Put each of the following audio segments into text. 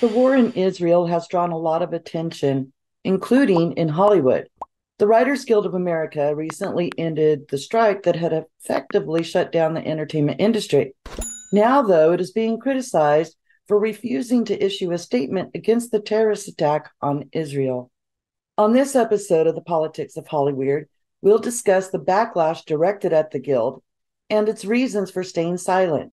The war in Israel has drawn a lot of attention, including in Hollywood. The Writers Guild of America recently ended the strike that had effectively shut down the entertainment industry. Now, though, it is being criticized for refusing to issue a statement against the terrorist attack on Israel. On this episode of the Politics of Hollyweird, we'll discuss the backlash directed at the Guild and its reasons for staying silent.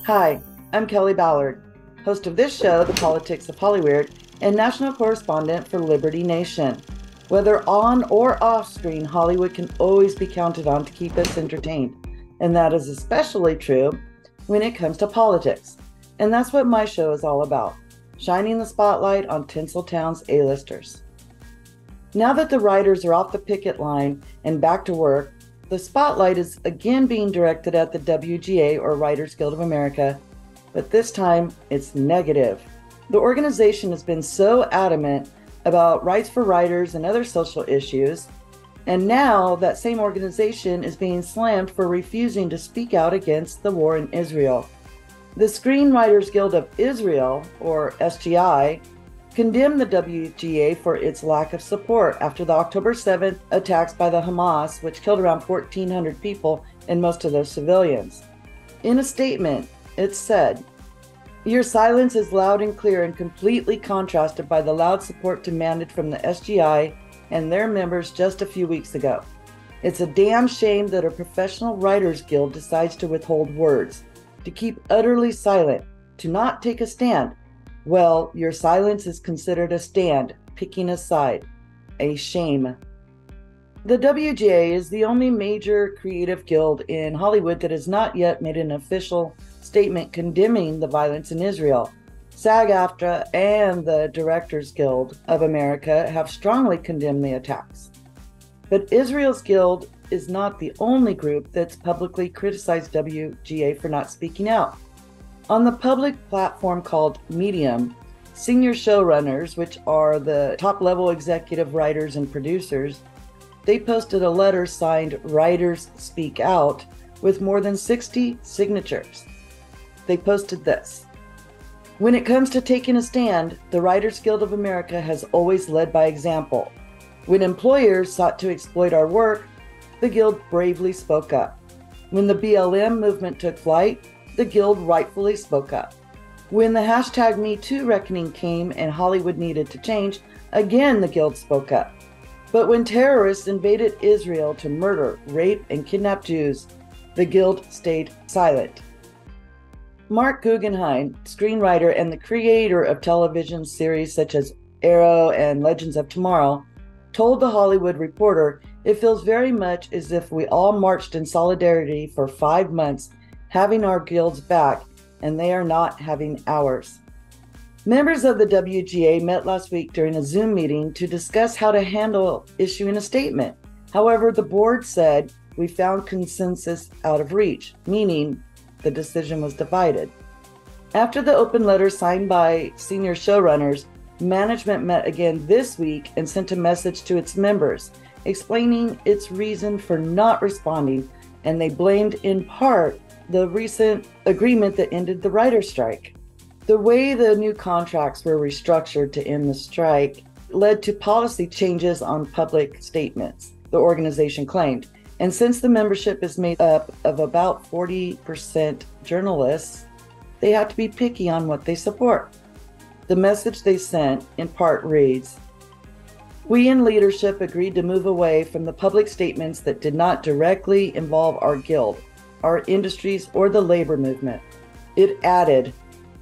Hi, I'm Kelly Ballard, host of this show, The Politics of Hollyweird, and national correspondent for Liberty Nation. Whether on or off screen, Hollywood can always be counted on to keep us entertained, and that is especially true when it comes to politics. And that's what my show is all about, shining the spotlight on Tinseltown's A-listers. Now that the writers are off the picket line and back to work, the spotlight is again being directed at the WGA, or Writers Guild of America, but this time it's negative. The organization has been so adamant about rights for writers and other social issues, and now that same organization is being slammed for refusing to speak out against the war in Israel. The Screenwriters Guild of Israel, or SGI, condemned the WGA for its lack of support after the October 7th attacks by the Hamas, which killed around 1,400 people and most of those civilians. In a statement, it said, "Your silence is loud and clear and completely contrasted by the loud support demanded from the SGI and their members just a few weeks ago. It's a damn shame that a professional writers guild decides to withhold words, to keep utterly silent, to not take a stand. Well, your silence is considered a stand, picking a side. A shame." The WGA is the only major creative guild in Hollywood that has not yet made an official statement condemning the violence in Israel. SAG-AFTRA and the Directors Guild of America have strongly condemned the attacks. But Israel's guild is not the only group that's publicly criticized WGA for not speaking out. On the public platform called Medium, senior showrunners, which are the top-level executive writers and producers, they posted a letter signed Writers Speak Out with more than 60 signatures. They posted this: "When it comes to taking a stand, the Writers Guild of America has always led by example. When employers sought to exploit our work, the Guild bravely spoke up. When the BLM movement took flight, the Guild rightfully spoke up. When the hashtag #MeToo reckoning came and Hollywood needed to change, again the Guild spoke up. But when terrorists invaded Israel to murder, rape, and kidnap Jews, the Guild stayed silent." Mark Guggenheim, screenwriter and the creator of television series such as Arrow and Legends of Tomorrow, told The Hollywood Reporter, "It feels very much as if we all marched in solidarity for 5 months, having our guilds back, and they are not having ours." Members of the WGA met last week during a Zoom meeting to discuss how to handle issuing a statement. However, the board said, "We found consensus out of reach," meaning the decision was divided. After the open letter signed by senior showrunners, management met again this week and sent a message to its members, explaining its reason for not responding, and they blamed in part the recent agreement that ended the writer's strike. The way the new contracts were restructured to end the strike led to policy changes on public statements, the organization claimed. And since the membership is made up of about 40% journalists, they have to be picky on what they support. The message they sent, in part, reads, "We in leadership agreed to move away from the public statements that did not directly involve our guild, our industries, or the labor movement." It added,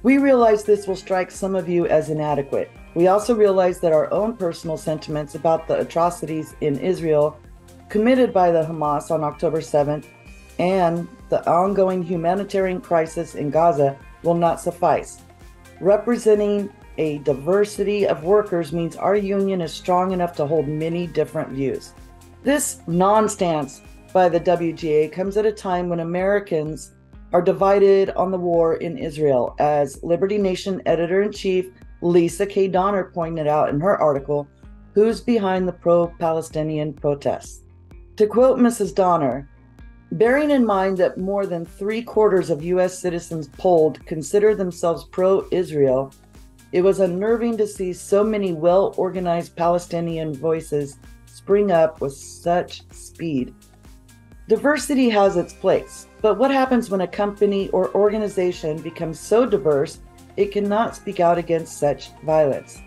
"We realize this will strike some of you as inadequate. We also realize that our own personal sentiments about the atrocities in Israel committed by the Hamas on October 7th and the ongoing humanitarian crisis in Gaza will not suffice. Representing a diversity of workers means our union is strong enough to hold many different views." This non-stance by the WGA comes at a time when Americans are divided on the war in Israel, as Liberty Nation editor-in-chief Lisa K. Donner pointed out in her article, "Who's Behind the Pro-Palestinian Protests?" To quote Mrs. Donner, Bearing in mind that more than 3/4 of U.S. citizens polled consider themselves pro-Israel, it was unnerving to see so many well-organized Palestinian voices spring up with such speed. Diversity has its place, but what happens when a company or organization becomes so diverse it cannot speak out against such violence?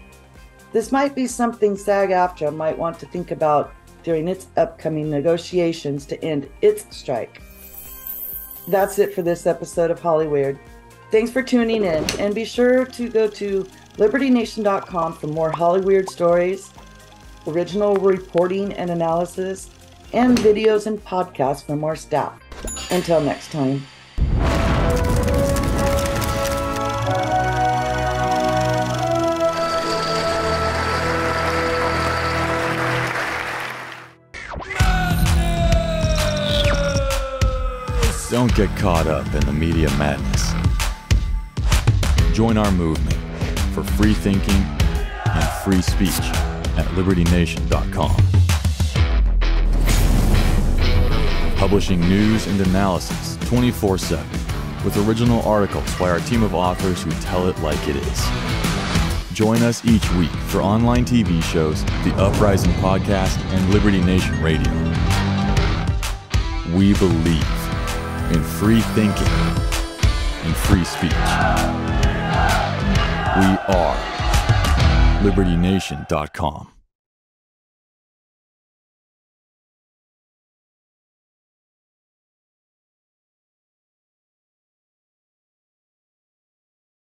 This might be something SAG-AFTRA might want to think about during its upcoming negotiations to end its strike. That's it for this episode of Hollyweird. Thanks for tuning in, and be sure to go to LibertyNation.com for more Hollyweird stories, original reporting and analysis, and videos and podcasts from our staff. Until next time. Don't get caught up in the media madness. Join our movement for free thinking and free speech at LibertyNation.com. Publishing news and analysis 24/7 with original articles by our team of authors who tell it like it is. Join us each week for online TV shows, The Uprising Podcast, and Liberty Nation Radio. We believe in free thinking and free speech. We are LibertyNation.com.